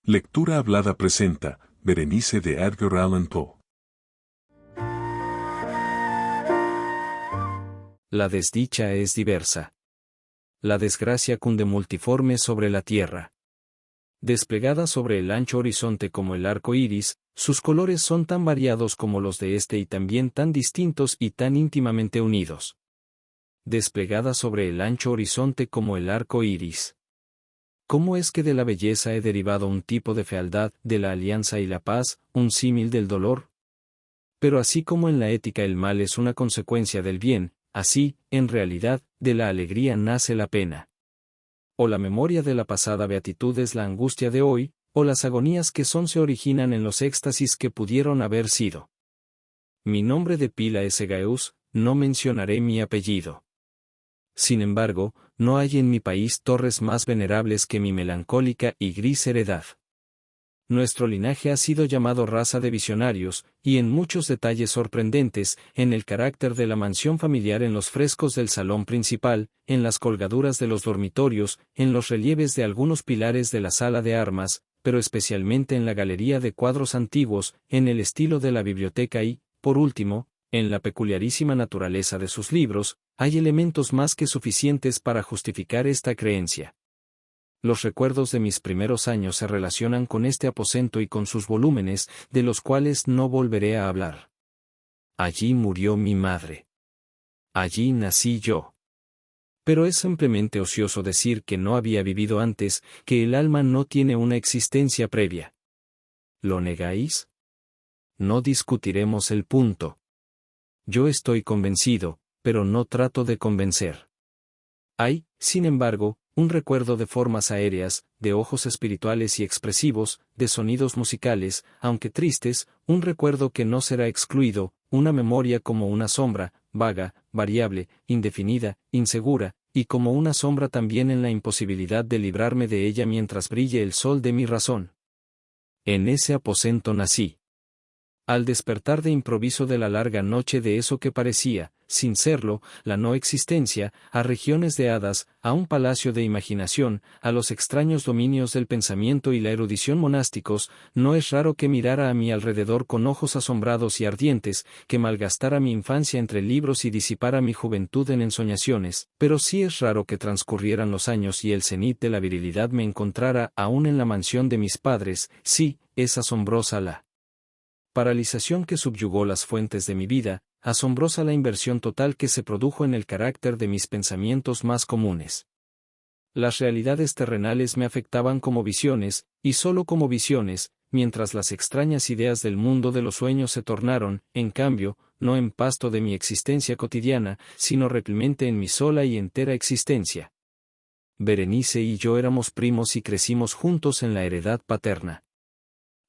Lectura Hablada presenta Berenice de Edgar Allan Poe. La desdicha es diversa. La desgracia cunde multiforme sobre la tierra. Desplegada sobre el ancho horizonte como el arco iris, sus colores son tan variados como los de este y también tan distintos y tan íntimamente unidos. Desplegada sobre el ancho horizonte como el arco iris. ¿Cómo es que de la belleza he derivado un tipo de fealdad, de la alianza y la paz, un símil del dolor? Pero así como en la ética el mal es una consecuencia del bien, así, en realidad, de la alegría nace la pena. O la memoria de la pasada beatitud es la angustia de hoy, o las agonías que son se originan en los éxtasis que pudieron haber sido. Mi nombre de pila es Egaeus, no mencionaré mi apellido. Sin embargo, no hay en mi país torres más venerables que mi melancólica y gris heredad. Nuestro linaje ha sido llamado raza de visionarios, y en muchos detalles sorprendentes, en el carácter de la mansión familiar, en los frescos del salón principal, en las colgaduras de los dormitorios, en los relieves de algunos pilares de la sala de armas, pero especialmente en la galería de cuadros antiguos, en el estilo de la biblioteca y, por último, en la peculiarísima naturaleza de sus libros, hay elementos más que suficientes para justificar esta creencia. Los recuerdos de mis primeros años se relacionan con este aposento y con sus volúmenes, de los cuales no volveré a hablar. Allí murió mi madre. Allí nací yo. Pero es simplemente ocioso decir que no había vivido antes, que el alma no tiene una existencia previa. ¿Lo negáis? No discutiremos el punto. Yo estoy convencido, pero no trato de convencer. Hay, sin embargo, un recuerdo de formas aéreas, de ojos espirituales y expresivos, de sonidos musicales, aunque tristes, un recuerdo que no será excluido, una memoria como una sombra, vaga, variable, indefinida, insegura, y como una sombra también en la imposibilidad de librarme de ella mientras brille el sol de mi razón. En ese aposento nací. Al despertar de improviso de la larga noche de eso que parecía, sin serlo, la no existencia, a regiones de hadas, a un palacio de imaginación, a los extraños dominios del pensamiento y la erudición monásticos, no es raro que mirara a mi alrededor con ojos asombrados y ardientes, que malgastara mi infancia entre libros y disipara mi juventud en ensoñaciones, pero sí es raro que transcurrieran los años y el cenit de la virilidad me encontrara aún en la mansión de mis padres. Sí, es asombrosa la paralización que subyugó las fuentes de mi vida, asombrosa la inversión total que se produjo en el carácter de mis pensamientos más comunes. Las realidades terrenales me afectaban como visiones, y sólo como visiones, mientras las extrañas ideas del mundo de los sueños se tornaron, en cambio, no en pasto de mi existencia cotidiana, sino replemente en mi sola y entera existencia. Berenice y yo éramos primos y crecimos juntos en la heredad paterna.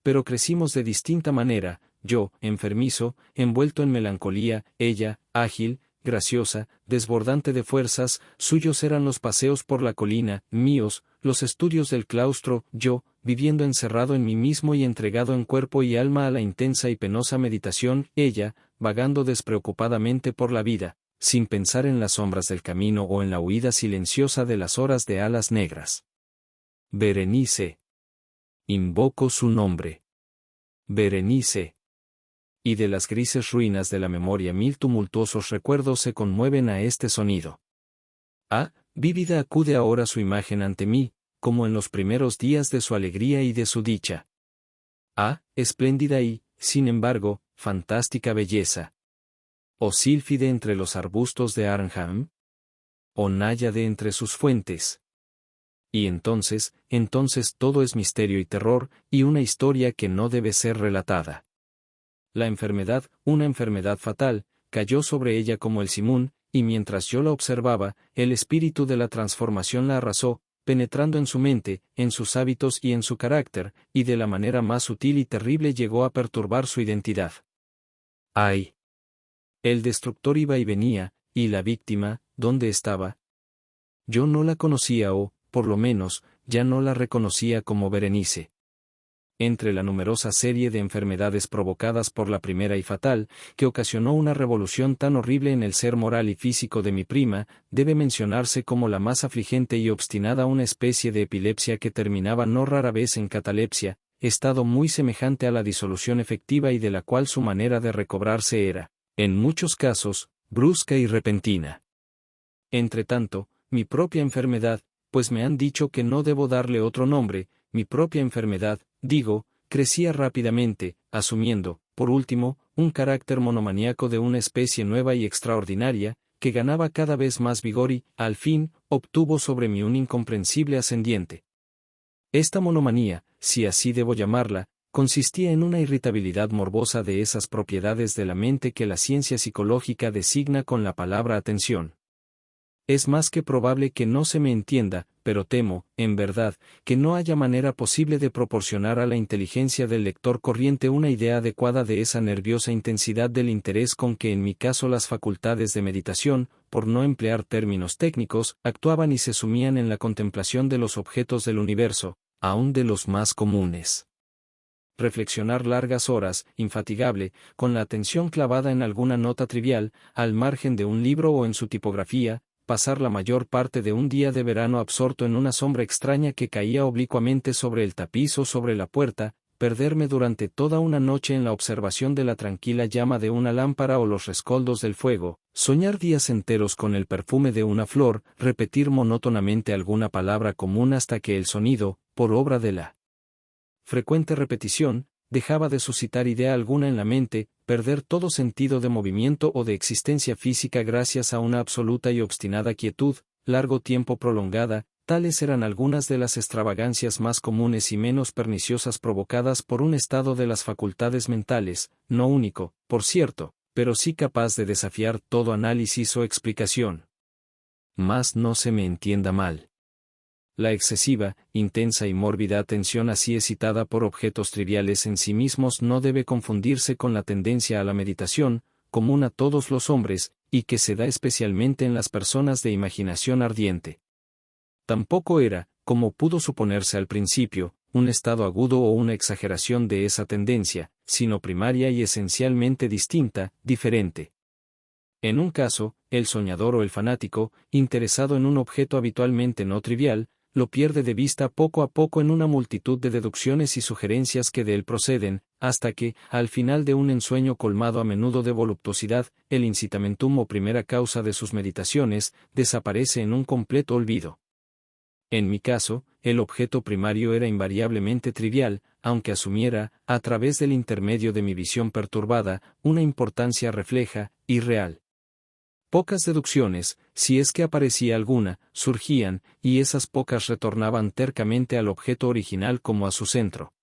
Pero crecimos de distinta manera, yo, enfermizo, envuelto en melancolía, ella, ágil, graciosa, desbordante de fuerzas, suyos eran los paseos por la colina, míos, los estudios del claustro, yo, viviendo encerrado en mí mismo y entregado en cuerpo y alma a la intensa y penosa meditación, ella, vagando despreocupadamente por la vida, sin pensar en las sombras del camino o en la huida silenciosa de las horas de alas negras. Berenice. Invoco su nombre. Berenice. Y de las grises ruinas de la memoria mil tumultuosos recuerdos se conmueven a este sonido. Ah, vívida acude ahora su imagen ante mí, como en los primeros días de su alegría y de su dicha. Ah, espléndida y, sin embargo, fantástica belleza. O sílfide entre los arbustos de Arnhem. O náyade entre sus fuentes. Y entonces todo es misterio y terror, y una historia que no debe ser relatada. La enfermedad, una enfermedad fatal, cayó sobre ella como el simún, y mientras yo la observaba, el espíritu de la transformación la arrasó, penetrando en su mente, en sus hábitos y en su carácter, y de la manera más sutil y terrible llegó a perturbar su identidad. ¡Ay! El destructor iba y venía, y la víctima, ¿dónde estaba? Yo no la conocía o, por lo menos, ya no la reconocía como Berenice. entre la numerosa serie de enfermedades provocadas por la primera y fatal, que ocasionó una revolución tan horrible en el ser moral y físico de mi prima, debe mencionarse como la más afligente y obstinada una especie de epilepsia que terminaba no rara vez en catalepsia, estado muy semejante a la disolución efectiva y de la cual su manera de recobrarse era, en muchos casos, brusca y repentina. Entretanto, mi propia enfermedad, pues me han dicho que no debo darle otro nombre, mi propia enfermedad, digo, crecía rápidamente, asumiendo, por último, un carácter monomaníaco de una especie nueva y extraordinaria, que ganaba cada vez más vigor y, al fin, obtuvo sobre mí un incomprensible ascendiente. Esta monomanía, si así debo llamarla, consistía en una irritabilidad morbosa de esas propiedades de la mente que la ciencia psicológica designa con la palabra atención. Es más que probable que no se me entienda, pero temo, en verdad, que no haya manera posible de proporcionar a la inteligencia del lector corriente una idea adecuada de esa nerviosa intensidad del interés con que en mi caso las facultades de meditación, por no emplear términos técnicos, actuaban y se sumían en la contemplación de los objetos del universo, aun de los más comunes. Reflexionar largas horas, infatigable, con la atención clavada en alguna nota trivial, al margen de un libro o en su tipografía, pasar la mayor parte de un día de verano absorto en una sombra extraña que caía oblicuamente sobre el tapiz o sobre la puerta, perderme durante toda una noche en la observación de la tranquila llama de una lámpara o los rescoldos del fuego, soñar días enteros con el perfume de una flor, repetir monótonamente alguna palabra común hasta que el sonido, por obra de la frecuente repetición, dejaba de suscitar idea alguna en la mente, perder todo sentido de movimiento o de existencia física gracias a una absoluta y obstinada quietud, largo tiempo prolongada, tales eran algunas de las extravagancias más comunes y menos perniciosas provocadas por un estado de las facultades mentales, no único, por cierto, pero sí capaz de desafiar todo análisis o explicación. Mas no se me entienda mal. La excesiva, intensa y mórbida atención así excitada por objetos triviales en sí mismos no debe confundirse con la tendencia a la meditación, común a todos los hombres, y que se da especialmente en las personas de imaginación ardiente. Tampoco era, como pudo suponerse al principio, un estado agudo o una exageración de esa tendencia, sino primaria y esencialmente distinta, diferente. En un caso, el soñador o el fanático, interesado en un objeto habitualmente no trivial, lo pierde de vista poco a poco en una multitud de deducciones y sugerencias que de él proceden, hasta que, al final de un ensueño colmado a menudo de voluptuosidad, el incitamentum o primera causa de sus meditaciones, desaparece en un completo olvido. En mi caso, el objeto primario era invariablemente trivial, aunque asumiera, a través del intermedio de mi visión perturbada, una importancia refleja, irreal. Pocas deducciones, si es que aparecía alguna, surgían, y esas pocas retornaban tercamente al objeto original como a su centro.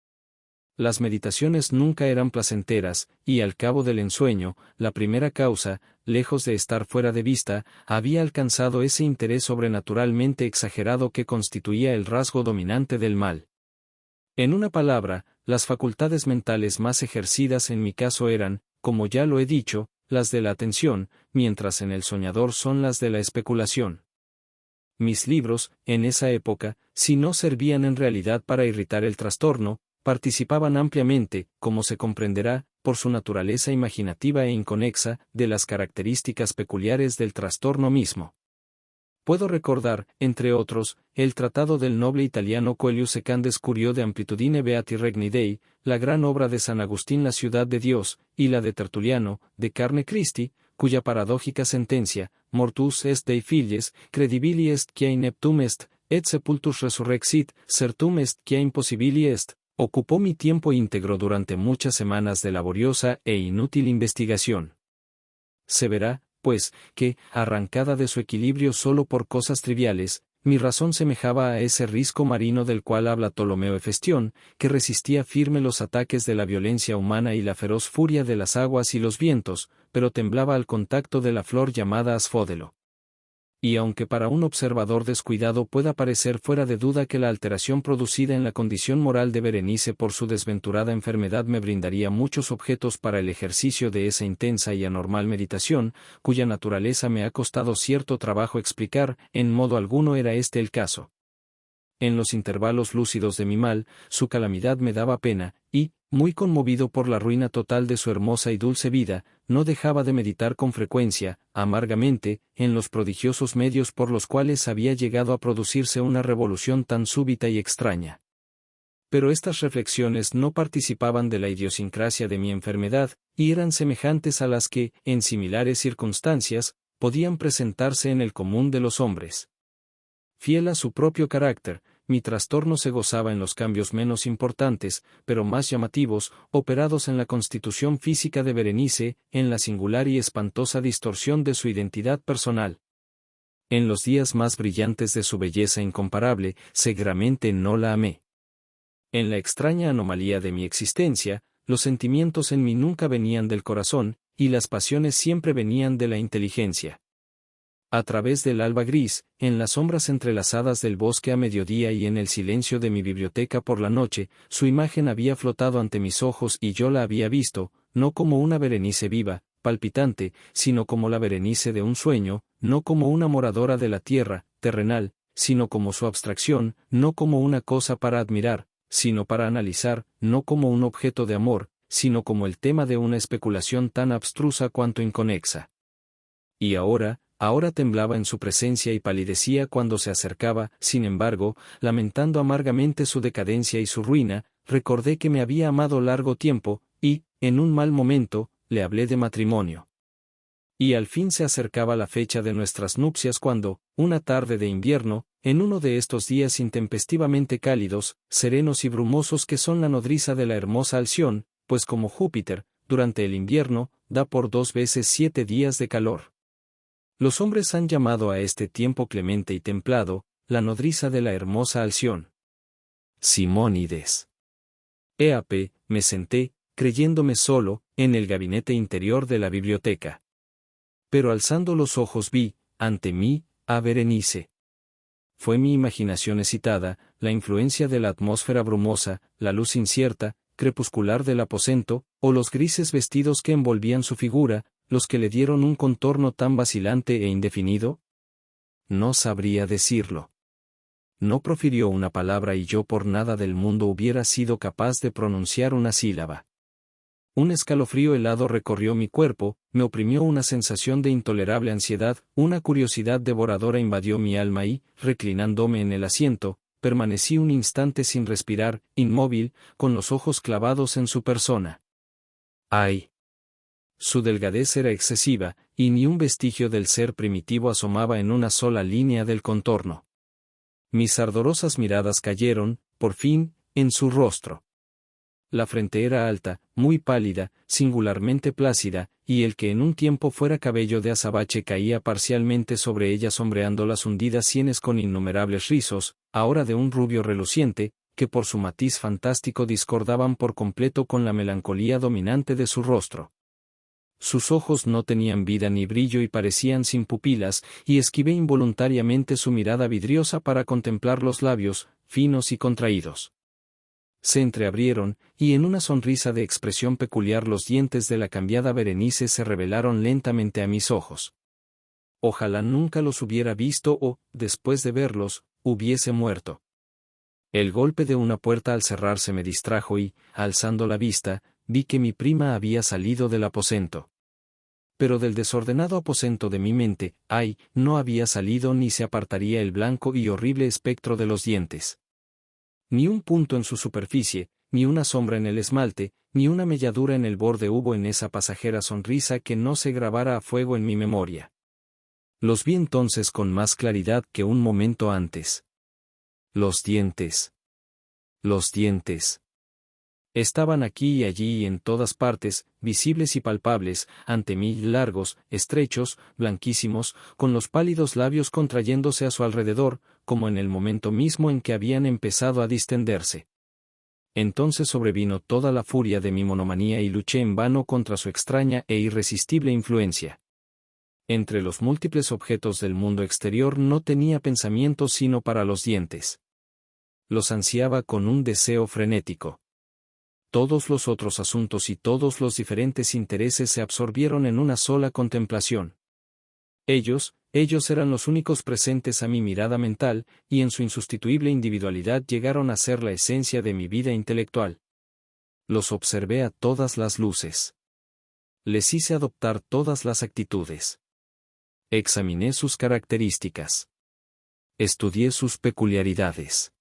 Las meditaciones nunca eran placenteras, y al cabo del ensueño, la primera causa, lejos de estar fuera de vista, había alcanzado ese interés sobrenaturalmente exagerado que constituía el rasgo dominante del mal. En una palabra, las facultades mentales más ejercidas en mi caso eran, como ya lo he dicho, las de la atención, mientras en el soñador son las de la especulación. Mis libros, en esa época, si no servían en realidad para irritar el trastorno, participaban ampliamente, como se comprenderá, por su naturaleza imaginativa e inconexa, de las características peculiares del trastorno mismo. Puedo recordar, entre otros, el tratado del noble italiano Coelho Secandes Curio de Amplitudine Beati Regni Dei, la gran obra de San Agustín La ciudad de Dios, y la de Tertuliano, de Carne Christi, cuya paradójica sentencia, mortus est Dei filies, credibili est quia ineptum est, et sepultus resurrexit, certum est quia impossibili est, ocupó mi tiempo íntegro durante muchas semanas de laboriosa e inútil investigación. Se verá, pues, que, arrancada de su equilibrio solo por cosas triviales, mi razón semejaba a ese risco marino del cual habla Ptolomeo Hefestión, que resistía firme los ataques de la violencia humana y la feroz furia de las aguas y los vientos, pero temblaba al contacto de la flor llamada asfódelo. Y aunque para un observador descuidado pueda parecer fuera de duda que la alteración producida en la condición moral de Berenice por su desventurada enfermedad me brindaría muchos objetos para el ejercicio de esa intensa y anormal meditación, cuya naturaleza me ha costado cierto trabajo explicar, en modo alguno era este el caso. en los intervalos lúcidos de mi mal, su calamidad me daba pena, y, muy conmovido por la ruina total de su hermosa y dulce vida, no dejaba de meditar con frecuencia, amargamente, en los prodigiosos medios por los cuales había llegado a producirse una revolución tan súbita y extraña. Pero estas reflexiones no participaban de la idiosincrasia de mi enfermedad, y eran semejantes a las que, en similares circunstancias, podían presentarse en el común de los hombres. Fiel a su propio carácter, mi trastorno se gozaba en los cambios menos importantes, pero más llamativos, operados en la constitución física de Berenice, en la singular y espantosa distorsión de su identidad personal. En los días más brillantes de su belleza incomparable, seguramente no la amé. En la extraña anomalía de mi existencia, los sentimientos en mí nunca venían del corazón, y las pasiones siempre venían de la inteligencia. A través del alba gris, en las sombras entrelazadas del bosque a mediodía y en el silencio de mi biblioteca por la noche, su imagen había flotado ante mis ojos y yo la había visto, no como una Berenice viva, palpitante, sino como la Berenice de un sueño, no como una moradora de la tierra, terrenal, sino como su abstracción, no como una cosa para admirar, sino para analizar, no como un objeto de amor, sino como el tema de una especulación tan abstrusa cuanto inconexa. Y ahora temblaba en su presencia y palidecía cuando se acercaba, sin embargo, lamentando amargamente su decadencia y su ruina, recordé que me había amado largo tiempo, y, en un mal momento, le hablé de matrimonio. Y al fin se acercaba la fecha de nuestras nupcias cuando, una tarde de invierno, en uno de estos días intempestivamente cálidos, serenos y brumosos que son la nodriza de la hermosa Alción, pues como Júpiter, durante el invierno, da por 2 veces 7 días de calor. Los hombres han llamado a este tiempo clemente y templado, la nodriza de la hermosa Alción. Simónides. E.A.P. Me senté, creyéndome solo, en el gabinete interior de la biblioteca. Pero alzando los ojos vi, ante mí, a Berenice. Fue mi imaginación excitada, la influencia de la atmósfera brumosa, la luz incierta, crepuscular del aposento, o los grises vestidos que envolvían su figura, los que le dieron un contorno tan vacilante e indefinido? No sabría decirlo. No profirió una palabra y yo por nada del mundo hubiera sido capaz de pronunciar una sílaba. Un escalofrío helado recorrió mi cuerpo, me oprimió una sensación de intolerable ansiedad, una curiosidad devoradora invadió mi alma y, reclinándome en el asiento, permanecí un instante sin respirar, inmóvil, con los ojos clavados en su persona. ¡Ay! Su delgadez era excesiva, y ni un vestigio del ser primitivo asomaba en una sola línea del contorno. Mis ardorosas miradas cayeron, por fin, en su rostro. La frente era alta, muy pálida, singularmente plácida, y el que en un tiempo fuera cabello de azabache caía parcialmente sobre ella sombreando las hundidas sienes con innumerables rizos, ahora de un rubio reluciente, que por su matiz fantástico discordaban por completo con la melancolía dominante de su rostro. Sus ojos no tenían vida ni brillo y parecían sin pupilas, y esquivé involuntariamente su mirada vidriosa para contemplar los labios, finos y contraídos. Se entreabrieron, y en una sonrisa de expresión peculiar los dientes de la cambiada Berenice se revelaron lentamente a mis ojos. Ojalá nunca los hubiera visto o, después de verlos, hubiese muerto. El golpe de una puerta al cerrarse me distrajo y, alzando la vista, vi que mi prima había salido del aposento. Pero del desordenado aposento de mi mente, no había salido ni se apartaría el blanco y horrible espectro de los dientes. Ni un punto en su superficie, ni una sombra en el esmalte, ni una melladura en el borde hubo en esa pasajera sonrisa que no se grabara a fuego en mi memoria. Los vi entonces con más claridad que un momento antes. Los dientes. Los dientes. Estaban aquí y allí y en todas partes, visibles y palpables, ante mí largos, estrechos, blanquísimos, con los pálidos labios contrayéndose a su alrededor, como en el momento mismo en que habían empezado a distenderse. Entonces sobrevino toda la furia de mi monomanía y luché en vano contra su extraña e irresistible influencia. Entre los múltiples objetos del mundo exterior no tenía pensamiento sino para los dientes. Los ansiaba con un deseo frenético. Todos los otros asuntos y todos los diferentes intereses se absorbieron en una sola contemplación. Ellos, Ellos eran los únicos presentes a mi mirada mental, y en su insustituible individualidad llegaron a ser la esencia de mi vida intelectual. Los observé a todas las luces. Les hice adoptar todas las actitudes. Examiné sus características. Estudié sus peculiaridades.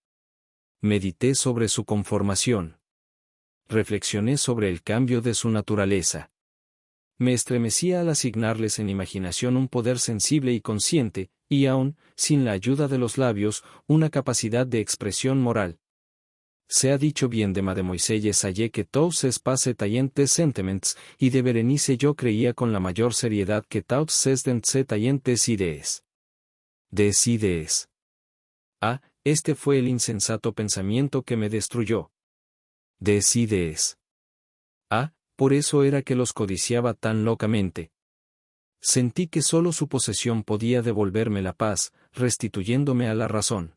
Medité sobre su conformación. Reflexioné sobre el cambio de su naturaleza. Me estremecía al asignarles en imaginación un poder sensible y consciente, y aún, sin la ayuda de los labios, una capacidad de expresión moral. Se ha dicho bien de Mademoiselle Salle que tous es passe taillant des sentiments, y de Berenice yo creía con la mayor seriedad que tous es dentse taillant des idees. Des idees. Ah, este fue el insensato pensamiento que me destruyó. Des idees. Ah, por eso era que los codiciaba tan locamente. Sentí que solo su posesión podía devolverme la paz, restituyéndome a la razón.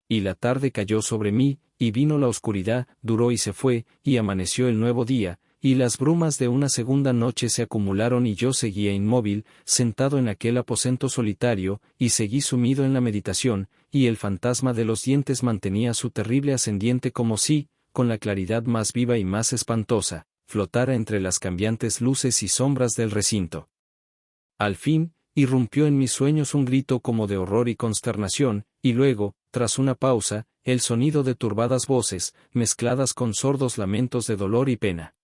Y la tarde cayó sobre mí, y vino la oscuridad, duró y se fue, y amaneció el nuevo día, y las brumas de una segunda noche se acumularon y yo seguía inmóvil, sentado en aquel aposento solitario, y seguí sumido en la meditación, y el fantasma de los dientes mantenía su terrible ascendiente como si, con la claridad más viva y más espantosa, flotara entre las cambiantes luces y sombras del recinto. Al fin, irrumpió en mis sueños un grito como de horror y consternación, y luego, tras una pausa, el sonido de turbadas voces, mezcladas con sordos lamentos de dolor y pena.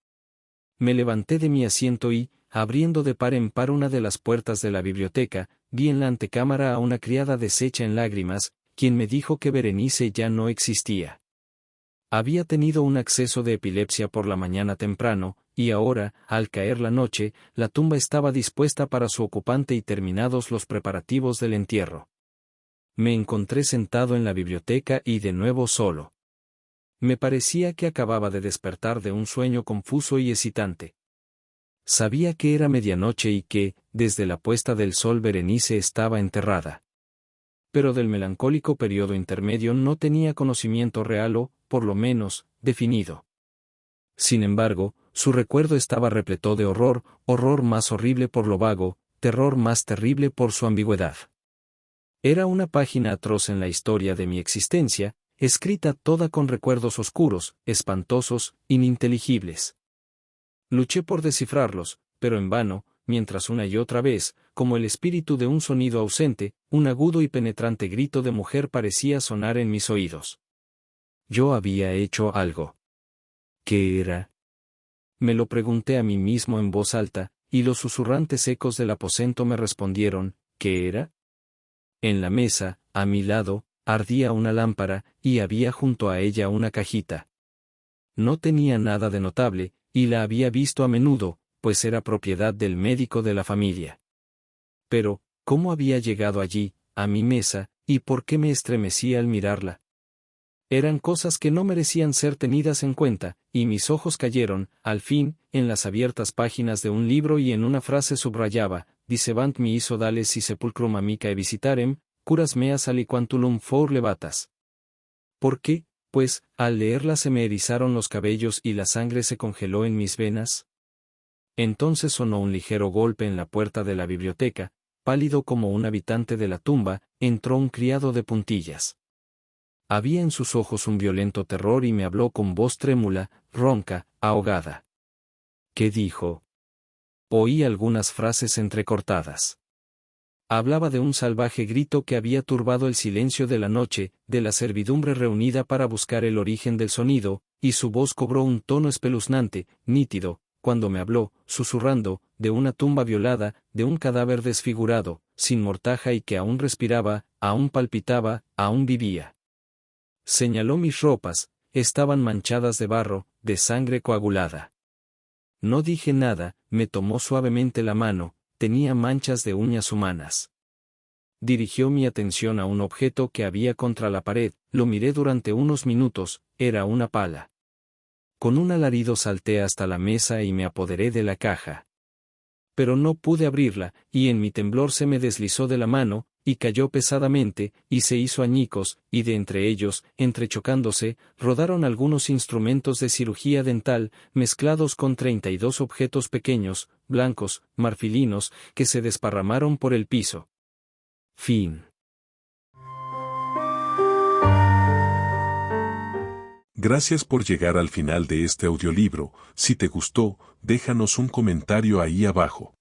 Me levanté de mi asiento y, abriendo de par en par una de las puertas de la biblioteca, vi en la antecámara a una criada deshecha en lágrimas, quien me dijo que Berenice ya no existía. Había tenido un acceso de epilepsia por la mañana temprano, y ahora, al caer la noche, la tumba estaba dispuesta para su ocupante y terminados los preparativos del entierro. Me encontré sentado en la biblioteca y de nuevo solo. Me parecía que acababa de despertar de un sueño confuso y excitante. Sabía que era medianoche y que, desde la puesta del sol Berenice estaba enterrada. Pero del melancólico periodo intermedio no tenía conocimiento real o, por lo menos, definido. Sin embargo, su recuerdo estaba repleto de horror, horror más horrible por lo vago, terror más terrible por su ambigüedad. Era una página atroz en la historia de mi existencia, escrita toda con recuerdos oscuros, espantosos, ininteligibles. Luché por descifrarlos, pero en vano, mientras una y otra vez, como el espíritu de un sonido ausente, un agudo y penetrante grito de mujer parecía sonar en mis oídos. Yo había hecho algo. ¿Qué era? Me lo pregunté a mí mismo en voz alta, y los susurrantes ecos del aposento me respondieron, ¿qué era? En la mesa, a mi lado, ardía una lámpara, y había junto a ella una cajita. No tenía nada de notable, y la había visto a menudo, pues era propiedad del médico de la familia. Pero, ¿cómo había llegado allí, a mi mesa, y por qué me estremecía al mirarla? Eran cosas que no merecían ser tenidas en cuenta, y mis ojos cayeron, al fin, en las abiertas páginas de un libro y en una frase subrayaba, dicebant mi iso dales y sepulcrum amicae visitarem, curas meas aliquantulum for levatas. ¿Por qué? Pues, al leerla se me erizaron los cabellos y la sangre se congeló en mis venas. Entonces sonó un ligero golpe en la puerta de la biblioteca, pálido como un habitante de la tumba, entró un criado de puntillas. Había en sus ojos un violento terror y me habló con voz trémula, ronca, ahogada. ¿Qué dijo? Oí algunas frases entrecortadas. Hablaba de un salvaje grito que había turbado el silencio de la noche, de la servidumbre reunida para buscar el origen del sonido, y su voz cobró un tono espeluznante, nítido, cuando me habló, susurrando, de una tumba violada, de un cadáver desfigurado, sin mortaja y que aún respiraba, aún palpitaba, aún vivía. Señaló mis ropas, estaban manchadas de barro, de sangre coagulada. No dije nada, me tomó suavemente la mano, tenía manchas de uñas humanas. Dirigió mi atención a un objeto que había contra la pared, lo miré durante unos minutos, era una pala. Con un alarido salté hasta la mesa y me apoderé de la caja. Pero no pude abrirla, y en mi temblor se me deslizó de la mano, y cayó pesadamente, y se hizo añicos, y de entre ellos, entrechocándose, rodaron algunos instrumentos de cirugía dental, mezclados con 32 objetos pequeños, blancos, marfilinos, que se desparramaron por el piso. Fin. Gracias por llegar al final de este audiolibro. Si te gustó, déjanos un comentario ahí abajo.